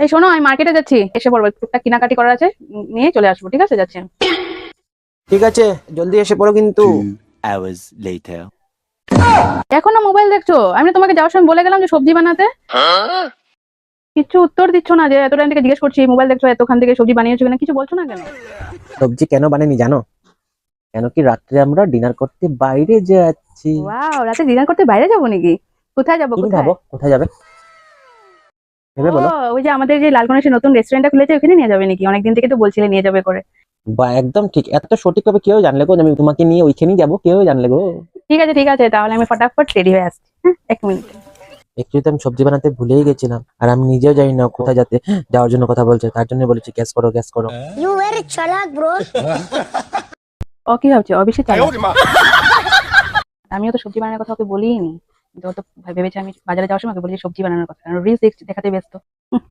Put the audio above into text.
এই শোনো, আমি মার্কেটে যাচ্ছি, এসে পড়বো, টুকটাক কেনাকাটি করার আছে, নিয়ে চলে আসবো। ঠিক আছে, যাচ্ছি আমি। ঠিক আছে, জলদি এসে পড়ো কিন্তু। 2 hours later. এখনো মোবাইল দেখছো? আমি না তোমাকে যাওয়ার সময় বলে গেলাম যে সবজি বানাতে। কিছু উত্তর দিচ্ছ না, যে এত টাইম থেকে জিজ্ঞেস করছি মোবাইল দেখছো, এতক্ষণ থেকে সবজি বানিয়েছো কিনা, কিছু বলছো না কেন? সবজি কেন বানাইনি জানো? কেন কি রাত্রে আমরা ডিনার করতে বাইরে যাচ্ছি। ওয়াও, রাতে ডিনার করতে বাইরে যাবো নাকি? কোথায় যাবো? তুমি কোথায়? ভাবো কোথায় যাবে, ভেবে বলো। ওই যে আমাদের যে লালগণের নতুন রেস্টুরেন্টটা খুলেছে, ওখানে নিয়ে যাবে নাকি? অনেকদিন থেকে তো বলছিলে নিয়ে যাবে করে। বা একদম ঠিক, এত সঠিক ভাবে কেউ জানলে গো, আমি তোমাকে নিয়ে ওইখানেই যাবো, কেউ জানলে গো। ঠিক আছে ঠিক আছে, তাহলে আমি ফটাফট রেডি হয়ে আসছি। হ্যাঁ, 1 মিনিট। একটু তো আমি সবজি বানাতে ভুলেই গেছিলাম, আর আমি নিজেও জানি না কোথায় যাওয়ার জন্য কথা বলছে, তার জন্য বলেছি গ্যাস করো গ্যাস করো। You very chalak, bro. ও কি ভাবছে? ও বেশি চালাক। আমিও তো সবজি বানানোর কথা ওকে বলিনি, কিন্তু ও তো ভেবেছে আমি বাজারে যাওয়ার সময় ওকে বলি যে সবজি বানানোর কথা, কারণ রিলস দেখাতে ব্যস্ত।